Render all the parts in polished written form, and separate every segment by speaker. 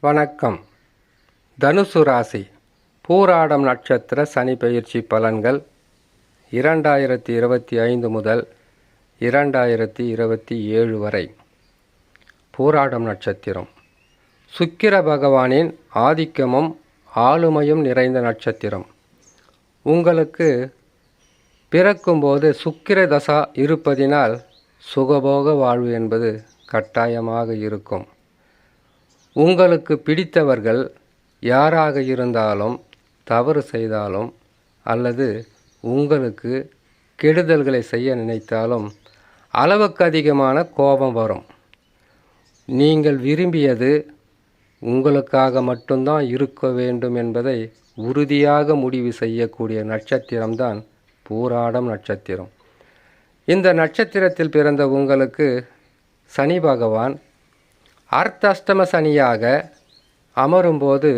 Speaker 1: வணக்கம். தனுசு ராசி பூராடம் நட்சத்திர சனி பெயர்ச்சி பலன்கள் 2025 முதல் 2027 வரை. பூராடம் நட்சத்திரம் சுக்கிர பகவானின் ஆதிக்கமும் ஆளுமையும் நிறைந்த நட்சத்திரம். உங்களுக்கு பிறக்கும்போது சுக்கிர தசா இருப்பதினால் சுகபோக வாழ்வு என்பது கட்டாயமாக இருக்கும். உங்களுக்கு பிடித்தவர்கள் யாராக இருந்தாலும் தவறு செய்தாலும் அல்லது உங்களுக்கு கெடுதல்களை செய்ய நினைத்தாலும் அளவுக்கு அதிகமான கோபம் வரும். நீங்கள் விரும்பியது உங்களுக்காக மட்டும்தான் இருக்க வேண்டும் என்பதை உறுதியாக முடிவு செய்யக்கூடிய நட்சத்திரம்தான் பூராடம் நட்சத்திரம். இந்த நட்சத்திரத்தில் பிறந்த உங்களுக்கு சனி பகவான் அர்த்தாஷ்டம சனியாக அமரும்போது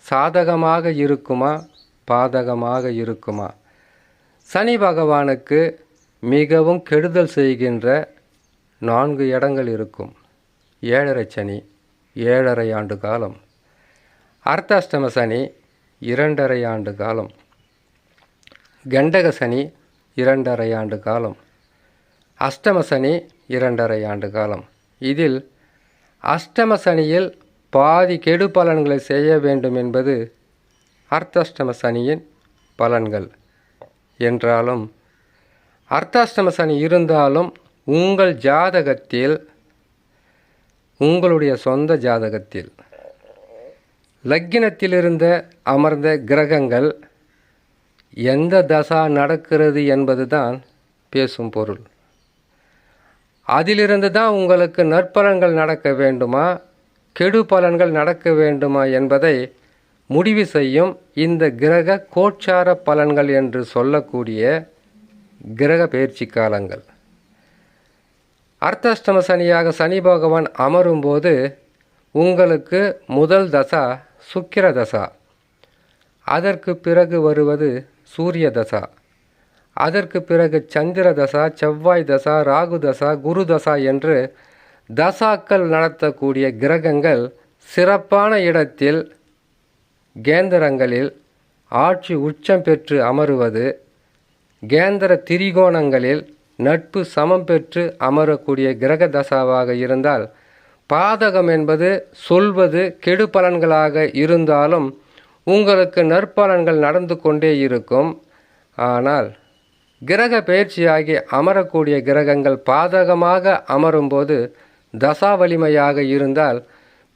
Speaker 1: சாதகமாக இருக்குமா பாதகமாக இருக்குமா? சனி பகவானுக்கு மிகவும் கெடுதல் செய்கின்ற 4 இடங்கள் இருக்கும். 7.5 சனி 7.5 ஆண்டு காலம், அர்த்தாஷ்டம சனி 2.5 ஆண்டு காலம், கண்டக சனி 2.5 ஆண்டு காலம், அஷ்டம சனி 2.5 ஆண்டு காலம். இதில் அஷ்டம சனியில் பாதி கெடு பலன்களை செய்ய வேண்டும் என்பது அர்த்தாஷ்டம சனியின் பலன்கள். என்றாலும் அர்த்தாஷ்டம சனி இருந்தாலும் உங்கள் ஜாதகத்தில், உங்களுடைய சொந்த ஜாதகத்தில் லக்கினத்திலிருந்த அமர்ந்த கிரகங்கள் எந்த தசா நடக்கிறது என்பதுதான் பேசும் பொருள். அதிலிருந்து தான் உங்களுக்கு நற்பலன்கள் நடக்க வேண்டுமா கெடு பலன்கள் நடக்க வேண்டுமா என்பதை முடிவு செய்யும் இந்த கிரக கோச்சார பலன்கள் என்று சொல்லக்கூடிய கிரக பயிற்சி காலங்கள். அர்த்தாஷ்டம சனியாக சனி பகவான் அமரும்போது உங்களுக்கு முதல் தசா சுக்கிர தசா, அதற்கு பிறகு வருவது சூரிய தசா, அதற்கு பிறகு சந்திர தசா, செவ்வாய் தசா, ராகு தசா, குரு தசா என்று தசாக்கள் நடத்தக்கூடிய கிரகங்கள் சிறப்பான இடத்தில் கேந்திரங்களில் ஆட்சி உச்சம் பெற்று அமருவது, கேந்திர திரிகோணங்களில் நட்பு சமம் பெற்று அமரக்கூடிய கிரக தசாவாக இருந்தால் பாதகம் என்பது சொல்வது கெடு பலன்களாக இருந்தாலும் உங்களுக்கு நற்பலன்கள் நடந்து கொண்டே இருக்கும். ஆனால் கிரக பயிற்சியாகி அமரக்கூடிய கிரகங்கள் பாதகமாக அமரும்போது தசா வலிமையாக இருந்தால்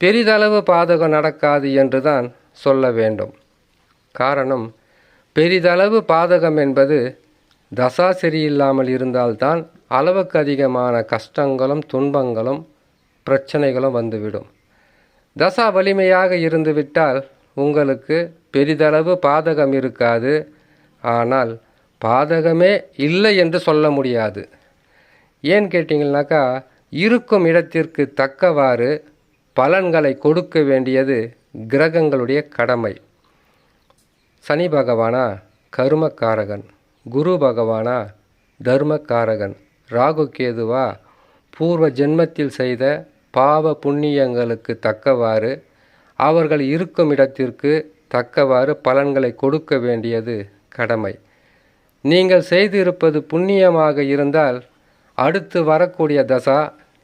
Speaker 1: பெரிதளவு பாதகம் நடக்காது என்றுதான் சொல்ல வேண்டும். காரணம், பெரிதளவு பாதகம் என்பது தசா சரியில்லாமல் இருந்தால்தான் அளவுக்கு அதிகமான கஷ்டங்களும் துன்பங்களும் பிரச்சனைகளும் வந்துவிடும். தசா வலிமையாக இருந்துவிட்டால் உங்களுக்கு பெரிதளவு பாதகம் இருக்காது. ஆனால் பாதகமே இல்லை என்று சொல்ல முடியாது. ஏன் கேட்டிங்கன்னாக்கா, இருக்கும் இடத்திற்கு தக்கவாறு பலன்களை கொடுக்க வேண்டியது கிரகங்களுடைய கடமை. சனி பகவானா கருமக்காரகன், குரு பகவானா தர்மக்காரகன், ராகு கேதுவா பூர்வ ஜென்மத்தில் செய்த பாவ புண்ணியங்களுக்கு தக்கவாறு அவர்கள் இருக்கும் இடத்திற்கு தக்கவாறு பலன்களை கொடுக்க வேண்டியது கடமை. நீங்கள் செய்திருப்பது புண்ணியமாக இருந்தால் அடுத்து வரக்கூடிய தசா,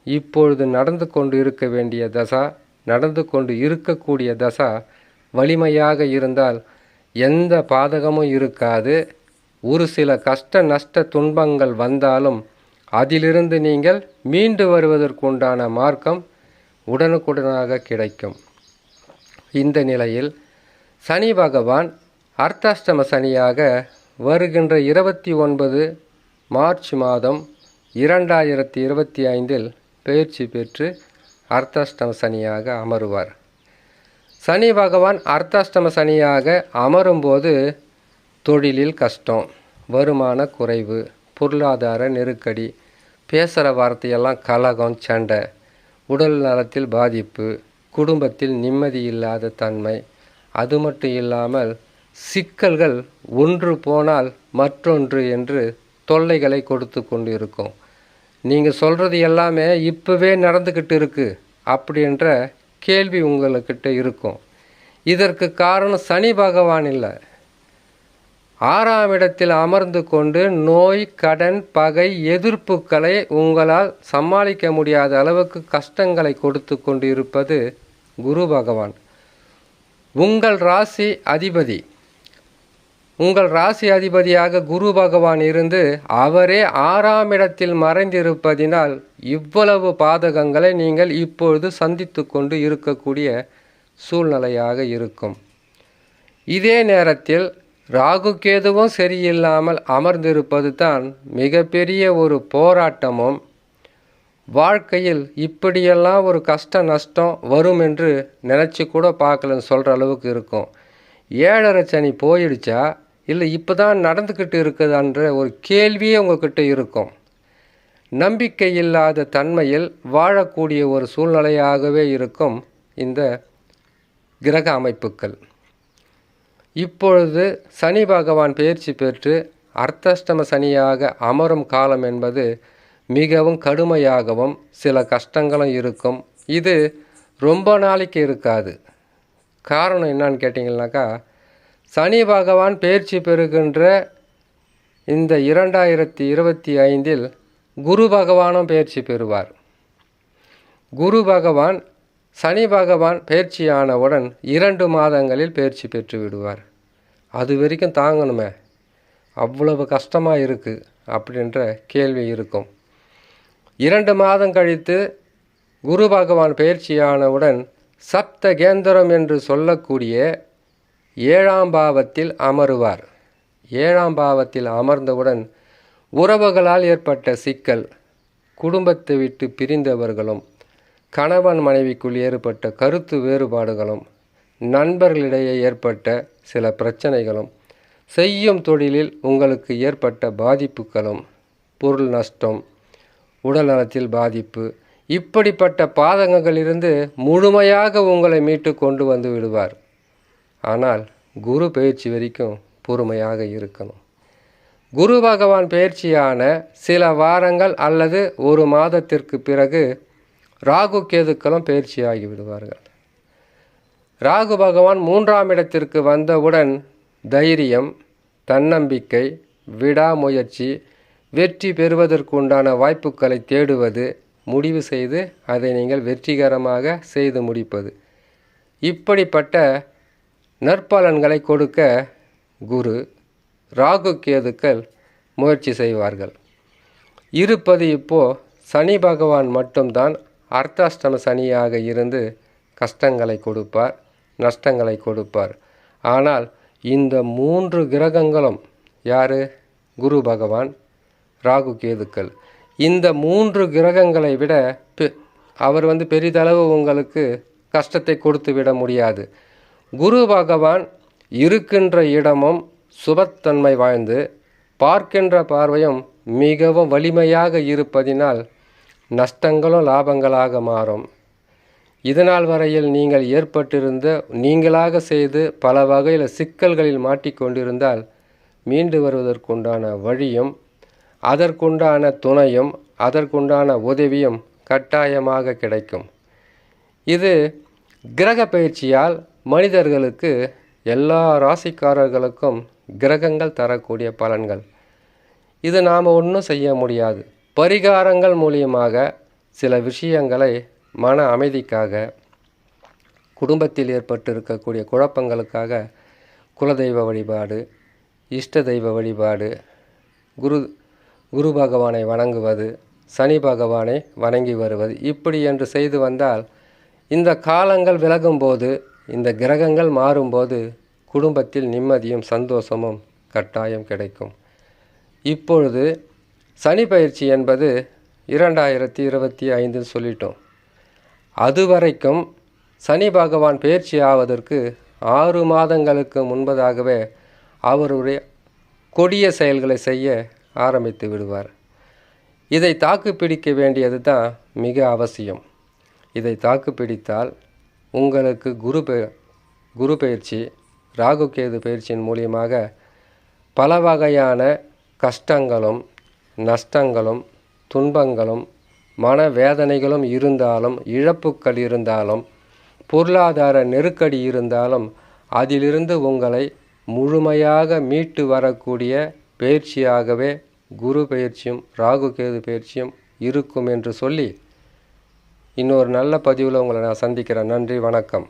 Speaker 1: இப்பொழுது நடந்து கொண்டு இருக்க வேண்டிய தசா, நடந்து கொண்டு இருக்கக்கூடிய தசா வலிமையாக இருந்தால் எந்த பாதகமும் இருக்காது. ஒரு சில கஷ்ட நஷ்ட துன்பங்கள் வந்தாலும் அதிலிருந்து நீங்கள் மீண்டு வருவதற்குண்டான மார்க்கம் உடனுக்குடனாக கிடைக்கும். இந்த நிலையில் சனி பகவான் அர்த்தாஷ்டம சனியாக வருகின்ற 29 மார்ச் மாதம் 2025 பெயர்ச்சி பெற்று அர்த்தாஷ்டம சனியாக அமருவார். சனி பகவான் அர்த்தாஷ்டம சனியாக அமரும்போது தொழிலில் கஷ்டம், வருமான குறைவு, பொருளாதார நெருக்கடி, பேசுகிற வார்த்தையெல்லாம் கலகம், சண்டை, உடல் நலத்தில் பாதிப்பு, குடும்பத்தில் நிம்மதி இல்லாத தன்மை, அது மட்டும் இல்லாமல் சிக்கல்கள் ஒன்று போனால் மற்றொன்று என்று தொல்லைகளை கொடுத்து கொண்டு இருக்கும். நீங்கள் சொல்கிறது எல்லாமே இப்போவே நடந்துக்கிட்டு இருக்குது அப்படின்ற கேள்வி உங்கள்கிட்ட இருக்கும். இதற்கு காரணம் சனி பகவான் இல்லை. 6ஆம் இடத்தில் அமர்ந்து கொண்டு நோய், கடன், பகை, எதிர்ப்புகளை உங்களால் சமாளிக்க முடியாத அளவுக்கு கஷ்டங்களை கொடுத்து கொண்டு இருப்பது குரு பகவான். உங்கள் ராசி அதிபதி, உங்கள் ராசி அதிபதியாக குரு பகவான் இருந்து அவரே 6ஆம் இடத்தில் மறைந்திருப்பதினால் இவ்வளவு பாதகங்களை நீங்கள் இப்பொழுது சந்தித்து கொண்டு இருக்கக்கூடிய சூழ்நிலையாக இருக்கும். இதே நேரத்தில் ராகு கேதுவும் சரியில்லாமல் அமர்ந்திருப்பது தான் மிகப்பெரிய ஒரு போராட்டமும், வாழ்க்கையில் இப்படியெல்லாம் ஒரு கஷ்ட நஷ்டம் வரும் என்று நினச்சி கூட பார்க்கலன்னு சொல்கிற அளவுக்கு இருக்கும். 7.5 சனி போயிடுச்சா இல்லை இப்போ தான் நடந்துக்கிட்டு இருக்குதான்ற ஒரு கேள்வியே உங்கள்கிட்ட இருக்கும். நம்பிக்கை இல்லாத தன்மையில் வாழக்கூடிய ஒரு சூழ்நிலையாகவே இருக்கும் இந்த கிரக அமைப்புகள். இப்பொழுது சனி பகவான் பெயர்ச்சி பெற்று அர்த்தாஷ்டம சனியாக அமரும் காலம் என்பது மிகவும் கடுமையாகவும் சில கஷ்டங்களும் இருக்கும். இது ரொம்ப நாளைக்கு இருக்காது. காரணம் என்னன்னு கேட்டிங்கன்னாக்கா, சனி பகவான் பெயர்ச்சி பெறுகின்ற இந்த 2025இல் குரு பகவானும் பெயர்ச்சி பெறுவார். குரு பகவான் சனி பகவான் பெயர்ச்சியானவுடன் 2 மாதங்களில் பெயர்ச்சி பெற்று விடுவார். அது வரைக்கும் தாங்கணுமே, அவ்வளவு கஷ்டமாக இருக்குது அப்படின்ற கேள்வி இருக்கும். 2 மாதம் கழித்து குரு பகவான் பெயர்ச்சியானவுடன் சப்த கேந்திரம் என்று சொல்லக்கூடிய 7ஆம் பாவத்தில் அமருவார். 7ஆம் பாவத்தில் அமர்ந்தவுடன் உறவுகளால் ஏற்பட்ட சிக்கல், குடும்பத்தை விட்டு பிரிந்தவர்களும், கணவன் மனைவிக்குள் ஏற்பட்ட கருத்து வேறுபாடுகளும், நண்பர்களிடையே ஏற்பட்ட சில பிரச்சனைகளும், செய்யும் தொழிலில் உங்களுக்கு ஏற்பட்ட பாதிப்புகளும், பொருள் நஷ்டம், உடல் நலத்தில் பாதிப்பு, இப்படிப்பட்ட பாதகங்களிலிருந்து முழுமையாக உங்களை மீட்டு கொண்டு வந்து விடுவார். ஆனால் குரு பெயர்ச்சி வரைக்கும் பொறுமையாக இருக்கணும். குரு பகவான் பெயர்ச்சியான சில வாரங்கள் அல்லது 1 மாதத்திற்கு பிறகு ராகு கேதுக்களும் பெயர்ச்சியாகி விடுவார்கள். ராகு பகவான் 3ஆம் இடத்திற்கு வந்தவுடன் தைரியம், தன்னம்பிக்கை, விடாமுயற்சி, வெற்றி பெறுவதற்குண்டான வாய்ப்புகளை தேடுவது, முடிவு செய்து அதை நீங்கள் வெற்றிகரமாக செய்து முடிப்பது, இப்படிப்பட்ட நற்பலன்களை கொடுக்க குரு, ராகு கேதுக்கள் முயற்சி செய்வார்கள். இருப்பது இப்போது சனி பகவான் மட்டும்தான் அர்த்தாஷ்டம சனியாக இருந்து கஷ்டங்களை கொடுப்பார், நஷ்டங்களை கொடுப்பார். ஆனால் இந்த 3 கிரகங்களும் யார்? குரு பகவான், ராகு கேதுக்கள். இந்த 3 கிரகங்களை விட அவர் பெரிதளவு உங்களுக்கு கஷ்டத்தை கொடுத்து விட முடியாது. குரு பகவான் இருக்கின்ற இடமும் சுபத்தன்மை வாழ்ந்து பார்க்கின்ற பார்வையும் மிகவும் வலிமையாக இருப்பதினால் நஷ்டங்களும் லாபங்களாக மாறும். இதனால் வரையில் நீங்கள் ஏற்பட்டிருந்த நீங்களாக செய்து பல வகையில் சிக்கல்களில் மாட்டிக்கொண்டிருந்தால் மீண்டு வருவதற்குண்டான வழியும், அதற்குண்டான துணையும், அதற்குண்டான உதவியும் கட்டாயமாக கிடைக்கும். இது கிரக பயிற்சியால் மனிதர்களுக்கு, எல்லா ராசிக்காரர்களுக்கும் கிரகங்கள் தரக்கூடிய பலன்கள். இது நாம் ஒன்றும் செய்ய முடியாது. பரிகாரங்கள் மூலியமாக சில விஷயங்களை மன அமைதிக்காக, குடும்பத்தில் ஏற்பட்டிருக்கக்கூடிய குழப்பங்களுக்காக குலதெய்வ வழிபாடு, இஷ்ட தெய்வ வழிபாடு, குரு பகவானை வணங்குவது, சனி பகவானை வணங்கி வருவது, இப்படி என்று செய்து வந்தால் இந்த காலங்கள் விலகும்போது, இந்த கிரகங்கள் மாறும்போது குடும்பத்தில் நிம்மதியும் சந்தோஷமும் கட்டாயம் கிடைக்கும். இப்பொழுது சனி பயிற்சி என்பது 2025 சொல்லிட்டோம். அதுவரைக்கும் சனி பகவான் பயிற்சி ஆவதற்கு 6 மாதங்களுக்கு முன்பதாகவே அவருடைய கொடிய செயல்களை செய்ய ஆரம்பித்து விடுவார். இதை தாக்கு பிடிக்க வேண்டியது தான் மிக அவசியம். இதை தாக்கு பிடித்தால் உங்களுக்கு குரு பயிற்சி, ராகு கேது பயிற்சியின் மூலியமாக பல வகையான கஷ்டங்களும், நஷ்டங்களும், துன்பங்களும், மனவேதனைகளும் இருந்தாலும், இழப்புக்கள் இருந்தாலும் பொருளாதார நெருக்கடி இருந்தாலும் அதிலிருந்து உங்களை முழுமையாக மீட்டு வரக்கூடிய பயிற்சியாகவே குரு பயிற்சியும் ராகு கேது பயிற்சியும் இருக்கும் என்று சொல்லி இன்னொரு நல்ல பதிவில் உங்களை நான் சந்திக்கிறேன். நன்றி, வணக்கம்.